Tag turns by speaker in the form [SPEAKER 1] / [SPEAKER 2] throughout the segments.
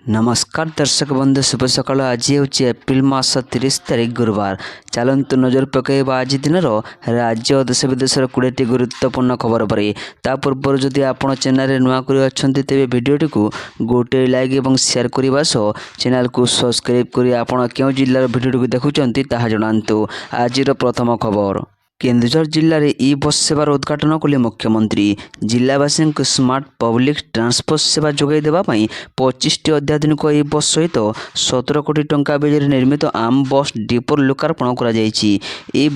[SPEAKER 1] नमस्कार दर्शक बंधु शुभ सकाल। आज हूँ एप्रिल मास 30 तारीख गुरुवार। चलतु नजर पकईवा आज दिन राज्य और देश विदेशर 20टी गुरुत्वपूर्ण खबर पर। ता पूर्व जदि आप चैनल नुआ अच्छा तेज भिडटी को गोटे लाइक और शेयर करने सह चैनल को सब्सक्राइब कर आप क्यों जिलार भिडटी को देखुंत ताहा जनातु। आज प्रथम खबर, केन्दुझर जिले में ई बस सेवार उद्घाटन कले मुख्यमंत्री। जिलावासी को स्मार्ट पब्लिक ट्रांसपोर्ट सेवा जोगाई देवाई 25टी अत्याधुनिक ई बस सहित 17 कोटी टंका व्यय निर्मित आम बस डिपोर लोकार्पण कर। ई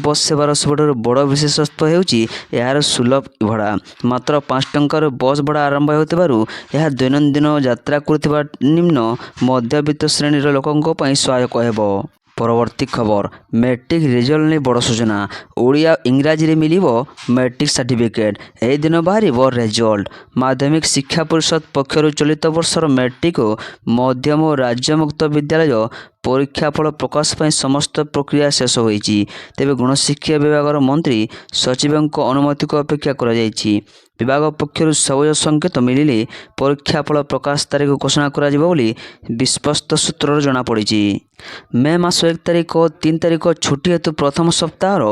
[SPEAKER 1] बस सेवार सबुठ बड़ विशेषत्व होर सुलभ भड़ा। मात्र 5 टंकार बस भड़ा आरंभ होतिबारु यह दैनंदिन यात्रा करुवा निम्न मध्यवित्त श्रेणीर लोकों सहायक हेबो। परवर्ती खबर, मैट्रिक रिजल्ट ने बड़ सूचना। ओडिया इंग्राजी रे मिलिबो मैट्रिक सर्टिफिकेट। ए दिन बाहर रिजल्ट। माध्यमिक शिक्षा परिषद पक्षर चलित वर्षर मैट्रिक मध्यम और राज्य मुक्त विद्यालय परीक्षाफल प्रकाश पर समस्त प्रक्रिया शेष होईची। तेबे गणशिक्षा विभाग मंत्री सचिवों अनुमति को अपेक्षा कर विभाग पक्षर सबुज संकेत मिलिले परीक्षाफल प्रकाश तारीख घोषणा करा जिवो बोली विश्वस्त सूत्र जनापड़ी। मे मास 1 तारीख और 3 तारीख छुट्टी हेतु प्रथम सप्ताहर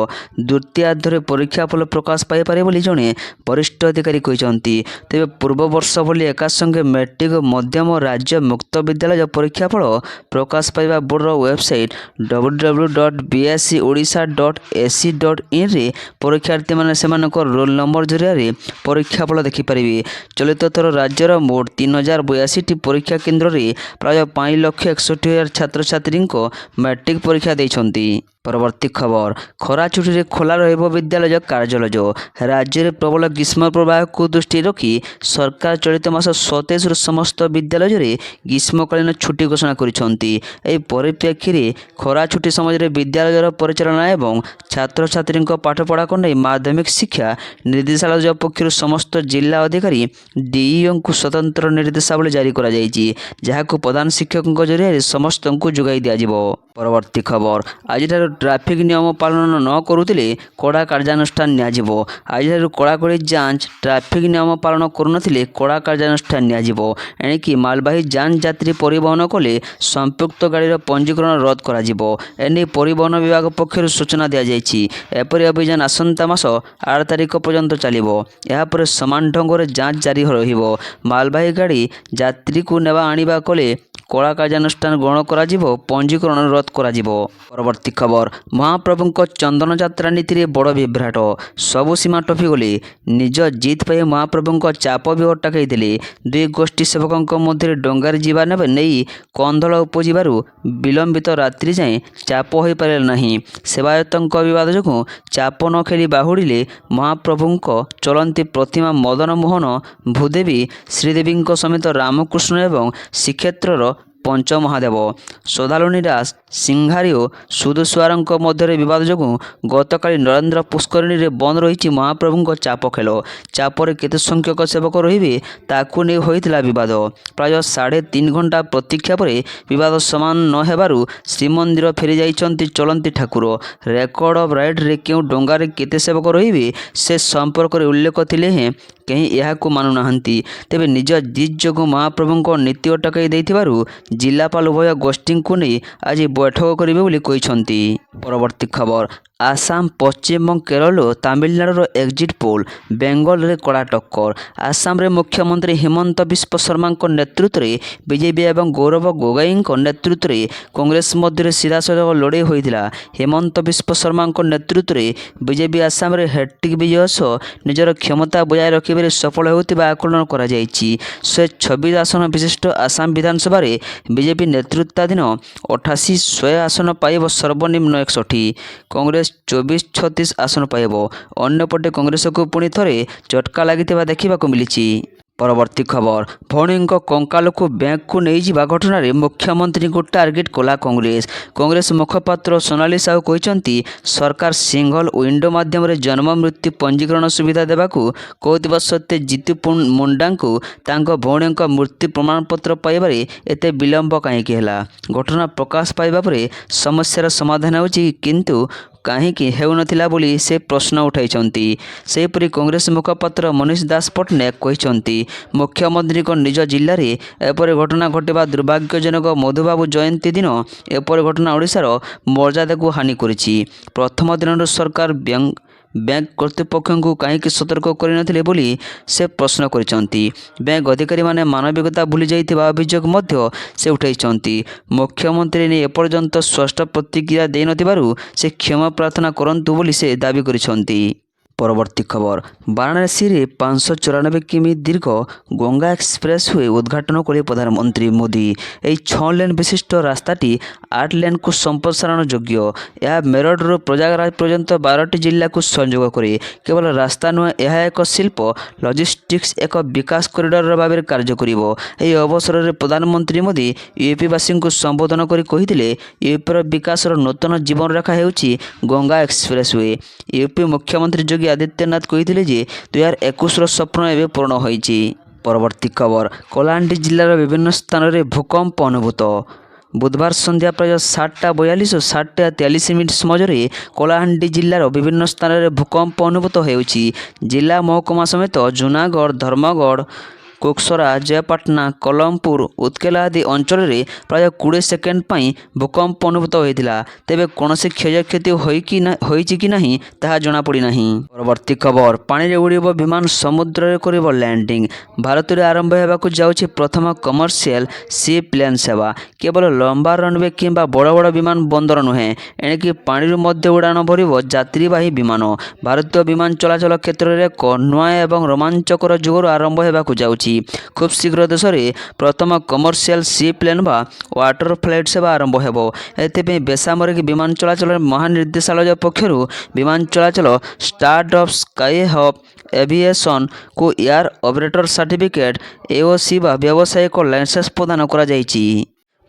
[SPEAKER 1] द्वितीयार्धरे परीक्षाफल प्रकाश पाइपर बोली जड़े वरिष्ठ अधिकारी कहते। तेज पूर्व वर्ष भली एका संगे मैट्रिक मध्यम राज्य मुक्त विद्यालय परीक्षाफल प्रकाश पाइबा बोर्डर वेबसाइट www.bscodisha.ac.in रे परीक्षार्थी मैंने रोल नंबर जरिया परीक्षाफल देखिपारे। चलित थर राज्यर मोट 3082टी परीक्षा केन्द्र में प्राय 5,61,000 छात्र छात्री मैट्रिक परीक्षा देइछन्ति। परवर्ती खबर, खरा छुट्टी रे खोला रहिबो विद्यालय कार्यालय। राज्य में प्रबल ग्रीष्म प्रवाह को दृष्टि रखी सरकार चलित मास 27 समस्त विद्यालय रे ग्रीष्मकालीन छुट्टी घोषणा करिसन्ति। एही परिप्रेक्षी रे खरा छुट्टी समय विद्यालय परिचालना एवं छात्र छात्री पाठपढ़ा को नहीं माध्यमिक शिक्षा निर्देशालय पक्षर समस्त जिला अधिकारी डीईओ को स्वतंत्र निर्देशावली जारी करा जायछि, जहाको प्रधान शिक्षकों जरिया समस्त को जोगाई दिया जिवो। परवर्ती खबर, आज ट्राफिक नियम पालन न करुले कड़ा कार्यानुष्ठान नियाजिवो। आज कड़ाकड़ी जांच ट्राफिक नियम पालन करुनथिले कड़ा कार्यानुष्ठान नियाजिवो। एणिकी मालबाही जान यात्री परिवहन कले संपुक्त गाड़ीर पंजीकरण रद्द कराजिवो। एने परिवहन विभाग पक्षर सूचना दिया जायछि। एपरि अभियान आसंता मास 8 तारीख पर्यंत चलिवो। यापर समान ढंग से जांच जारी रहिबो। मालबाही गाड़ी यात्री को नेवा आनिबा कले कड़ा कार्यानुष्ठान ग्रहण कराजिवो, पंजीकरण रद्द कराजिवो। परवर्ती खबर, महाप्रभु चंदन यात्रा नीति रे बड़ विभ्राट। सबु सीमा टपी गले। निज जीत पाई महाप्रभु चाप भी अटकईले। दुई गोष्ठी सेवकों मध्य डंगार जीवा नहीं कंदल उपजिबारु विलंबित रात्रि जाए चाप हो पारे नहीं। सेवायतों विवाद जो चाप न खेली बाहुड़िले महाप्रभु चलती प्रतिमा मदन मोहन भूदेवी श्रीदेवी समेत रामकृष्ण एवं श्रीक्षेत्र पंचमहादेव श्रद्धालु दास सिंहारी और सुदुस्वार मध्य विवाद जो गतकाली नरेंद्र पुष्करिणी रे बंद रही महाप्रभु चाप खेल। चापर केते संख्यक सेवक रही ताकू नहीं होता विवाद। प्राय 3.5 घंटा प्रतीक्षा पर विवाद समान न हेबारु श्रीमंदिर फेरी जाइछन्ति चलंती ठाकुर। रेकर्ड ऑफ राइट रे क्यों डंगारे केते सेवक रही से संपर्क में उल्लेख थिले हें कहीं यह मानु नाहंती। तेबे निज जिद जो महाप्रभु नीति अटकई देथिबारु जिलापाल उभय गोष्ठी को नहीं आज बैठक करेंगे बोली कहिसंती। परवर्ती खबर, आसाम पश्चिम और केरल तमिलनाडुर एक्जिट पोल बेंगल रे कड़ा टक्कर। आसाम रे मुख्यमंत्री हिमंत बिस्व शर्मा नेतृत्व में बीजेपी एवं गौरव गोगोई नेतृत्व में कांग्रेस मध्य सीधासलख लड़े होता। हिमंत बिस्व शर्मा नेतृत्व में बीजेपी आसाम रे हैट्रिक विजय सह निजर क्षमता बजाय रखिबारे सफल होता आकलन करा जायछि। 126 आसन विशिष्ट आसाम विधानसभा रे बीजेपी नेतृत्वाधीन 88 100 आसन पाइब सर्वनिम्न 61। कांग्रेस 24-36 आसन पाइब। अन्यपटे कांग्रेस को पुणी थरे झटका लगी देखा मिली। परवर्ती खबर, भौणी कंकाल को बैंक को नहीं जा घटना रे मुख्यमंत्री को टार्गेट कला कांग्रेस। कांग्रेस मुखपात्र सोनाली साहू कहते सरकार सिंगल विंडो माध्यम जन्म मृत्यु पंजीकरण सुविधा देवाकू कहता सत्वे जीतू मुंडा को भौणी मृत्यु प्रमाणपत्र पाइबारे एते विलंब कहीं घटना प्रकाश पाइबा पर समस्यार समाधान होछि, किंतु କାହିଁକି ହେଉନଥିଲା ବୋଲି ସେ ପ୍ରଶ୍ନ ଉଠାଇଛନ୍ତି। ସେହିପରି କଂଗ୍ରେସ ମୁଖପାତ୍ର ମନୀଷ ଦାସ ପଟ୍ଟନାୟକ କହିଛନ୍ତି, ମୁଖ୍ୟମନ୍ତ୍ରୀଙ୍କ ନିଜ ଜିଲ୍ଲାରେ ଏପରି ଘଟଣା ଘଟିବା ଦୁର୍ଭାଗ୍ୟଜନକ। ମଧୁବାବୁ ଜୟନ୍ତୀ ଦିନ ଏପରି ଘଟଣା ଓଡ଼ିଶାର ମର୍ଯ୍ୟାଦାକୁ ହାନି କରିଛି। ପ୍ରଥମ ଦିନରୁ ସରକାର ବ୍ୟାଙ୍କ କର୍ତ୍ତୃପକ୍ଷଙ୍କୁ କାହିଁକି ସତର୍କ କରିନଥିଲେ ବୋଲି ସେ ପ୍ରଶ୍ନ କରିଛନ୍ତି। ବ୍ୟାଙ୍କ ଅଧିକାରୀମାନେ ମାନବିକତା ଭୁଲି ଯାଇଥିବା ଅଭିଯୋଗ ମଧ୍ୟ ସେ ଉଠାଇଛନ୍ତି। ମୁଖ୍ୟମନ୍ତ୍ରୀ ନେଇ ଏପର୍ଯ୍ୟନ୍ତ ସ୍ପଷ୍ଟ ପ୍ରତିକ୍ରିୟା ଦେଇନଥିବାରୁ ସେ କ୍ଷମା ପ୍ରାର୍ଥନା କରନ୍ତୁ ବୋଲି ସେ ଦାବି କରିଛନ୍ତି। ପରବର୍ତ୍ତୀ ଖବର, ବାରାଣସୀରେ 594 କିମି ଦୀର୍ଘ ଗଙ୍ଗା ଏକ୍ସପ୍ରେସୱେ ଉଦ୍ଘାଟନ କଲେ ପ୍ରଧାନମନ୍ତ୍ରୀ ମୋଦି। ଏହି 6 ଲେନ୍ ବିଶିଷ୍ଟ ରାସ୍ତାଟି 8 ଲେନ୍କୁ ସମ୍ପ୍ରସାରଣ ଯୋଗ୍ୟ। ଏହା ମେରଠରୁ ପ୍ରୟାଗରାଜ ପର୍ଯ୍ୟନ୍ତ 12ଟି ଜିଲ୍ଲାକୁ ସଂଯୋଗ କରେ। କେବଳ ରାସ୍ତା ନୁହେଁ, ଏହା ଏକ ଶିଳ୍ପ ଲଜିଷ୍ଟିକ୍ସ ଏକ ବିକାଶ କରିଡର ଭାବରେ କାର୍ଯ୍ୟ କରିବ। ଏହି ଅବସରରେ ପ୍ରଧାନମନ୍ତ୍ରୀ ମୋଦି ୟୁପିବାସୀଙ୍କୁ ସମ୍ବୋଧନ କରି କହିଥିଲେ, ୟୁପିର ବିକାଶର ନୂତନ ଜୀବନରେଖା ହେଉଛି ଗଙ୍ଗା ଏକ୍ସପ୍ରେସୱେ। ୟୁପି ମୁଖ୍ୟମନ୍ତ୍ରୀ ଯୋଗୀ ଆଦିତ୍ୟନାଥ କହିଥିଲେ ଯେ 2021ର ସ୍ୱପ୍ନ ଏବେ ପୂରଣ ହୋଇଛି। ପରବର୍ତ୍ତୀ ଖବର, କଳାହାଣ୍ଡି ଜିଲ୍ଲାର ବିଭିନ୍ନ ସ୍ଥାନରେ ଭୂକମ୍ପ ଅନୁଭୂତ। ବୁଧବାର ସନ୍ଧ୍ୟା ପ୍ରାୟ 7:42 ଓ 7:43 ସମୟରେ କଳାହାଣ୍ଡି ଜିଲ୍ଲାର ବିଭିନ୍ନ ସ୍ଥାନରେ ଭୂକମ୍ପ ଅନୁଭୂତ ହେଉଛି। ଜିଲ୍ଲା ମହକୁମା ସମେତ ଜୁନାଗଡ଼, ଧର୍ମଗଡ଼, କୋକସରା, ଜୟପାଟନା, କଲମପୁର, ଉତ୍କେଲା ଆଦି ଅଞ୍ଚଳରେ ପ୍ରାୟ 20 ସେକେଣ୍ଡ ପାଇଁ ଭୂକମ୍ପ ଅନୁଭୂତ ହୋଇଥିଲା। ତେବେ କୌଣସି କ୍ଷୟକ୍ଷତି ହୋଇଛି କି ନାହିଁ ତାହା ଜଣାପଡ଼ିନାହିଁ। ପରବର୍ତ୍ତୀ ଖବର, ପାଣିରେ ଉଡ଼ିବ ବିମାନ, ସମୁଦ୍ରରେ କରିବ ଲ୍ୟାଣ୍ଡିଂ। ଭାରତରେ ଆରମ୍ଭ ହେବାକୁ ଯାଉଛି ପ୍ରଥମ କମର୍ସିଆଲ ସି ପ୍ଲେନ୍ ସେବା। କେବଳ ଲମ୍ବା ରନୱେ କିମ୍ବା ବଡ଼ ବଡ଼ ବିମାନ ବନ୍ଦର ନୁହେଁ, ଏଣିକି ପାଣିରୁ ମଧ୍ୟ ଉଡ଼ାଣ ଭରିବ ଯାତ୍ରୀବାହୀ ବିମାନ। ଭାରତୀୟ ବିମାନ ଚଳାଚଳ କ୍ଷେତ୍ରରେ ଏକ ନୂଆ ଏବଂ ରୋମାଞ୍ଚକର ଯୁଗର ଆରମ୍ଭ ହେବାକୁ ଯାଉଛି। ଖୁବ୍ ଶୀଘ୍ର ଦେଶରେ ପ୍ରଥମ କମର୍ସିଆଲ ସି ପ୍ଲେନ୍ ବା ୱାଟର ଫ୍ଲାଇଟ୍ ସେବା ଆରମ୍ଭ ହେବ। ଏଥିପାଇଁ ବେସାମରିକ ବିମାନ ଚଳାଚଳ ମହାନିର୍ଦ୍ଦେଶାଳୟ ପକ୍ଷରୁ ବିମାନ ଚଳାଚଳ ଷ୍ଟାର୍ଟ ଅଫ୍ ସ୍କାଇ ହବ୍ ଏଭିଏସନ୍କୁ ଏୟାର ଅପରେଟର ସାର୍ଟିଫିକେଟ୍ AOC ବା ବ୍ୟବସାୟିକ ଲାଇସେନ୍ସ ପ୍ରଦାନ କରାଯାଇଛି।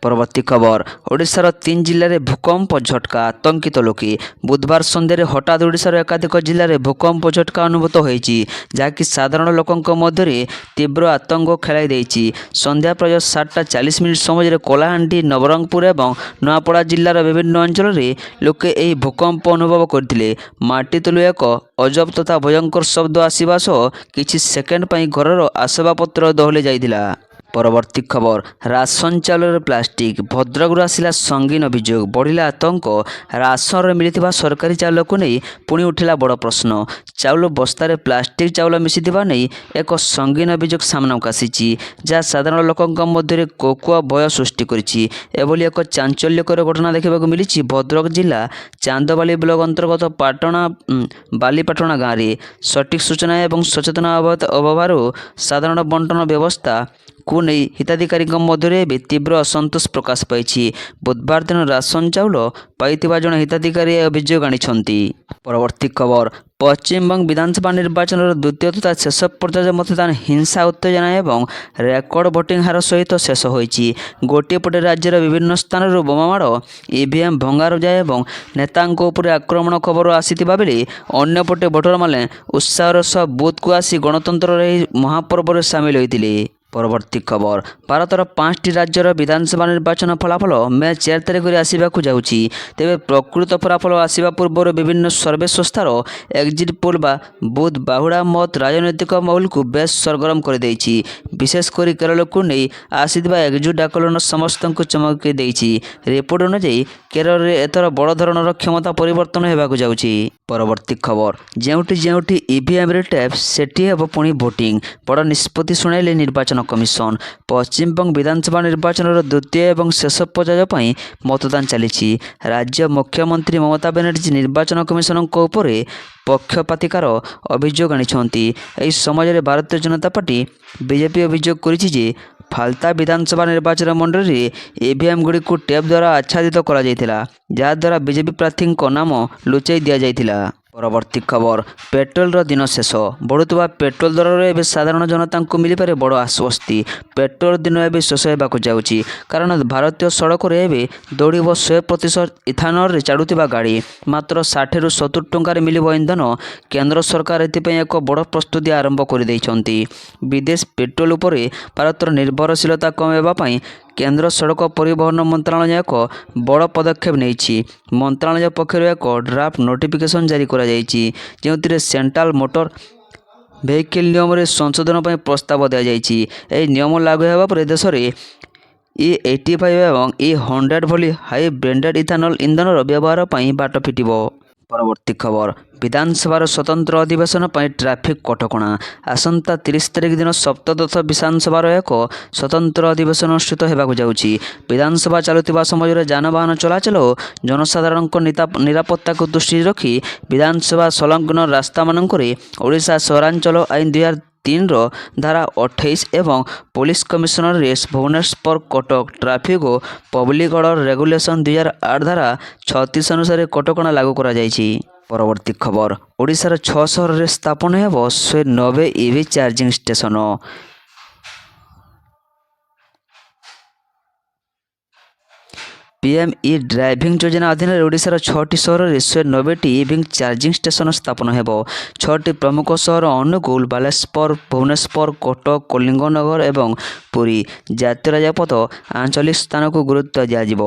[SPEAKER 1] ପରବର୍ତ୍ତୀ ଖବର, ଓଡ଼ିଶାର 3 ଜିଲ୍ଲାରେ ଭୂକମ୍ପ ଝଟକା, ଆତଙ୍କିତ ଲୋକେ। ବୁଧବାର ସନ୍ଧ୍ୟାରେ ହଠାତ୍ ଓଡ଼ିଶାର ଏକାଧିକ ଜିଲ୍ଲାରେ ଭୂକମ୍ପ ଝଟକା ଅନୁଭୂତ ହୋଇଛି, ଯାହାକି ସାଧାରଣ ଲୋକଙ୍କ ମଧ୍ୟରେ ତୀବ୍ର ଆତଙ୍କ ଖେଳାଇ ଦେଇଛି। ସନ୍ଧ୍ୟା ପ୍ରାୟ 7:40 ସମୟରେ କଳାହାଣ୍ଡି, ନବରଙ୍ଗପୁର ଏବଂ ନୂଆପଡ଼ା ଜିଲ୍ଲାର ବିଭିନ୍ନ ଅଞ୍ଚଳରେ ଲୋକେ ଏହି ଭୂକମ୍ପ ଅନୁଭବ କରିଥିଲେ। ମାଟି ତଳୁ ଏକ ଅଜବ ତଥା ଭୟଙ୍କର ଶବ୍ଦ ଆସିବା ସହ କିଛି ସେକେଣ୍ଡ ପାଇଁ ଘରର ଆସବାବପତ୍ର ଦୋହଲି ଯାଇଥିଲା। ପରବର୍ତ୍ତୀ ଖବର, ରାସନ ଚାଉଳରେ ପ୍ଲାଷ୍ଟିକ। ଭଦ୍ରକରୁ ଆସିଲା ସଙ୍ଗୀନ ଅଭିଯୋଗ, ବଢ଼ିଲା ଆତଙ୍କ। ରାସନରେ ମିଳିଥିବା ସରକାରୀ ଚାଉଳକୁ ନେଇ ପୁଣି ଉଠିଲା ବଡ଼ ପ୍ରଶ୍ନ। ଚାଉଳ ବସ୍ତାରେ ପ୍ଲାଷ୍ଟିକ ଚାଉଳ ମିଶିଥିବା ନେଇ ଏକ ସଙ୍ଗୀନ ଅଭିଯୋଗ ସାମ୍ନାକୁ ଆସିଛି, ଯାହା ସାଧାରଣ ଲୋକଙ୍କ ମଧ୍ୟରେ କୋକୁଆ ଭୟ ସୃଷ୍ଟି କରିଛି। ଏଭଳି ଏକ ଚାଞ୍ଚଲ୍ୟକର ଘଟଣା ଦେଖିବାକୁ ମିଳିଛି ଭଦ୍ରକ ଜିଲ୍ଲା ଚାନ୍ଦବାଲି ବ୍ଲକ ଅନ୍ତର୍ଗତ ବାଲିପାଟଣା ଗାଁରେ। ସଠିକ୍ ସୂଚନା ଏବଂ ସଚେତନତା ଅଭାବରୁ ସାଧାରଣ ବଣ୍ଟନ ବ୍ୟବସ୍ଥାକୁ ନେଇ ହିତାଧିକାରୀଙ୍କ ମଧ୍ୟରେ ଏବେ ତୀବ୍ର ଅସନ୍ତୋଷ ପ୍ରକାଶ ପାଇଛି। ବୁଧବାର ଦିନ ରାସନ ଚାଉଳ ପାଇଥିବା ଜଣେ ହିତାଧିକାରୀ ଏ ଅଭିଯୋଗ ଆଣିଛନ୍ତି। ପରବର୍ତ୍ତୀ ଖବର, ପଶ୍ଚିମବଙ୍ଗ ବିଧାନସଭା ନିର୍ବାଚନର ଦ୍ୱିତୀୟ ତଥା ଶେଷ ପର୍ଯ୍ୟାୟ ମତଦାନ ହିଂସା, ଉତ୍ତେଜନା ଏବଂ ରେକର୍ଡ ଭୋଟିଂ ହାର ସହିତ ଶେଷ ହୋଇଛି। ଗୋଟିଏ ପଟେ ରାଜ୍ୟର ବିଭିନ୍ନ ସ୍ଥାନରୁ ବୋମାମାଡ଼, EVM ଭଙ୍ଗାରୁଜା ଏବଂ ନେତାଙ୍କ ଉପରେ ଆକ୍ରମଣ ଖବର ଆସିଥିବା ବେଳେ ଅନ୍ୟପଟେ ଭୋଟରମାନେ ଉତ୍ସାହର ସହ ବୁଥକୁ ଆସି ଗଣତନ୍ତ୍ରର ଏହି ମହାପର୍ବରେ ସାମିଲ ହୋଇଥିଲେ। ପରବର୍ତ୍ତୀ ଖବର, ଭାରତର 5ଟି ରାଜ୍ୟର ବିଧାନସଭା ନିର୍ବାଚନ ଫଳାଫଳ ମେ 4 ତାରିଖରେ ଆସିବାକୁ ଯାଉଛି। ତେବେ ପ୍ରକୃତ ଫଳାଫଳ ଆସିବା ପୂର୍ବରୁ ବିଭିନ୍ନ ସର୍ଭେ ସଂସ୍ଥାର ଏକ୍ଜିଟ୍ ପୋଲ୍ ବା ବୁଥ୍ ବାହୁଡ଼ା ମତ ରାଜନୈତିକ ମାହୋଲକୁ ବେଶ୍ ସରଗରମ କରିଦେଇଛି। ବିଶେଷ କରି କେରଳକୁ ନେଇ ଆସିଥିବା ଏକଜୁଟ ଆକଳନ ସମସ୍ତଙ୍କୁ ଚମକି ଦେଇଛି। ରିପୋର୍ଟ ଅନୁଯାୟୀ କେରଳରେ ଏଥର ବଡ଼ ଧରଣର କ୍ଷମତା ପରିବର୍ତ୍ତନ ହେବାକୁ ଯାଉଛି। ପରବର୍ତ୍ତୀ ଖବର, ଯେଉଁଠି EVMରେ ଟ୍ୟାପ୍, ସେଠି ହେବ ପୁଣି ଭୋଟିଂ। ବଡ଼ ନିଷ୍ପତ୍ତି ଶୁଣାଇଲେ ନିର୍ବାଚନ କମିଶନ। ପଶ୍ଚିମବଙ୍ଗ ବିଧାନସଭା ନିର୍ବାଚନର ଦ୍ୱିତୀୟ ଏବଂ ଶେଷ ପର୍ଯ୍ୟାୟ ପାଇଁ ମତଦାନ ଚାଲିଛି। ରାଜ୍ୟ ମୁଖ୍ୟମନ୍ତ୍ରୀ ମମତା ବାନାର୍ଜୀ ନିର୍ବାଚନ କମିଶନଙ୍କ ଉପରେ ପକ୍ଷପାତିକାର ଅଭିଯୋଗ ଆଣିଛନ୍ତି। ଏହି ସମୟରେ ଭାରତୀୟ ଜନତା ପାର୍ଟି BJP ଅଭିଯୋଗ କରିଛି ଯେ ଫାଲତା ବିଧାନସଭା ନିର୍ବାଚନ ମଣ୍ଡଳୀରେ EVM ଗୁଡ଼ିକୁ ଟେପ୍ ଦ୍ୱାରା ଆଚ୍ଛାଦିତ କରାଯାଇଥିଲା, ଯାହାଦ୍ୱାରା BJP ପ୍ରାର୍ଥୀଙ୍କ ନାମ ଲୁଚାଇ ଦିଆଯାଇଥିଲା। ପରବର୍ତ୍ତୀ ଖବର, ପେଟ୍ରୋଲର ଦିନ ଶେଷ। ବଢ଼ୁଥିବା ପେଟ୍ରୋଲ ଦରରେ ଏବେ ସାଧାରଣ ଜନତାଙ୍କୁ ମିଳିପାରେ ବଡ଼ ଆଶ୍ୱସ୍ତି। ପେଟ୍ରୋଲ ଦିନ ଏବେ ଶେଷ ହେବାକୁ ଯାଉଛି, କାରଣ ଭାରତୀୟ ସଡ଼କରେ ଏବେ ଦୌଡ଼ିବ 100% ଇଥାନଲରେ ଚାଲୁଥିବା ଗାଡ଼ି। ମାତ୍ର 60ରୁ 70 ଟଙ୍କାରେ ମିଳିବ ଇନ୍ଧନ। କେନ୍ଦ୍ର ସରକାର ଏଥିପାଇଁ ଏକ ବଡ଼ ପ୍ରସ୍ତୁତି ଆରମ୍ଭ କରିଦେଇଛନ୍ତି। ବିଦେଶ ପେଟ୍ରୋଲ ଉପରେ ଭାରତର ନିର୍ଭରଶୀଳତା କମାଇବା ପାଇଁ କେନ୍ଦ୍ର ସଡ଼କ ପରିବହନ ମନ୍ତ୍ରଣାଳୟ ଏକ ବଡ଼ ପଦକ୍ଷେପ ନେଇଛି। ମନ୍ତ୍ରଣାଳୟ ପକ୍ଷରୁ ଏକ ଡ୍ରାଫ୍ଟ ନୋଟିଫିକେସନ୍ ଜାରି କରାଯାଇଛି, ଯେଉଁଥିରେ ସେଣ୍ଟ୍ରାଲ ମୋଟର ଭେହିକିଲ୍ ନିୟମରେ ସଂଶୋଧନ ପାଇଁ ପ୍ରସ୍ତାବ ଦିଆଯାଇଛି। ଏହି ନିୟମ ଲାଗୁ ହେବା ପରେ ଦେଶରେ E85 ଏବଂ E100 ଭଳି ହାଇ ବ୍ଲେଣ୍ଡେଡ୍ ଇଥାନଲ ଇନ୍ଧନର ବ୍ୟବହାର ପାଇଁ ବାଟ ଫିଟିବ। ପରବର୍ତ୍ତୀ ଖବର, ବିଧାନସଭାର ସ୍ୱତନ୍ତ୍ର ଅଧିବେଶନ ପାଇଁ ଟ୍ରାଫିକ୍ କଟକଣା। ଆସନ୍ତା 30 ତାରିଖ ଦିନ ସପ୍ତଦଶ ବିଧାନସଭାର ଏକ ସ୍ୱତନ୍ତ୍ର ଅଧିବେଶନ ଅନୁଷ୍ଠିତ ହେବାକୁ ଯାଉଛି। ବିଧାନସଭା ଚାଲୁଥିବା ସମୟରେ ଯାନବାହନ ଚଳାଚଳ ଓ ଜନସାଧାରଣଙ୍କ ନିରାପତ୍ତାକୁ ଦୃଷ୍ଟିରେ ରଖି ବିଧାନସଭା ସଂଲଗ୍ନ ରାସ୍ତାମାନଙ୍କରେ ଓଡ଼ିଶା ସହରାଞ୍ଚଳ ଆଇନ 2003ର ଧାରା 28 ଏବଂ police commissionerate Bhubaneswar Cuttack traffic ଓ ପବ୍ଲିକ୍ ଅର୍ଡର ରେଗୁଲେସନ୍ 2008 ଧାରା 36 ଅନୁସାରେ କଟକଣା ଲାଗୁ କରାଯାଇଛି। ପରବର୍ତ୍ତୀ ଖବର, ଓଡ଼ିଶାର 6 ସହରରେ ସ୍ଥାପନ ହେବ 190 ଇଭି ଚାର୍ଜିଂ ଷ୍ଟେସନ। ପିଏମ୍ଇ ଡ୍ରାଇଭିଂ ଯୋଜନା ଅଧୀନରେ ଓଡ଼ିଶାର 6ଟି ସହରରେ 190ଟି ଇଭି ଚାର୍ଜିଂ ଷ୍ଟେସନ ସ୍ଥାପନ ହେବ। 6ଟି ପ୍ରମୁଖ ସହର ଅନୁଗୁଳ, ବାଲେଶ୍ୱର, ଭୁବନେଶ୍ୱର, କଟକ, କଳିଙ୍ଗନଗର ଏବଂ ପୁରୀ। ଜାତୀୟ ରାଜପଥ 48 ସ୍ଥାନକୁ ଗୁରୁତ୍ୱ ଦିଆଯିବ।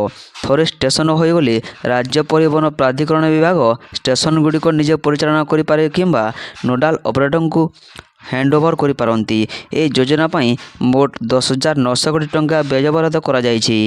[SPEAKER 1] ଥରେ ଷ୍ଟେସନ ହୋଇଗଲେ ରାଜ୍ୟ ପରିବହନ ପ୍ରାଧିକରଣ ବିଭାଗ ଷ୍ଟେସନଗୁଡ଼ିକ ନିଜେ ପରିଚାଳନା କରିପାରେ କିମ୍ବା ନୋଡାଲ ଅପରେଟରଙ୍କୁ ହ୍ୟାଣ୍ଡଓଭର କରିପାରନ୍ତି। ଏହି ଯୋଜନା ପାଇଁ ମୋଟ 10,900 କୋଟି ଟଙ୍କା ବ୍ୟୟବରାଦ କରାଯାଇଛି।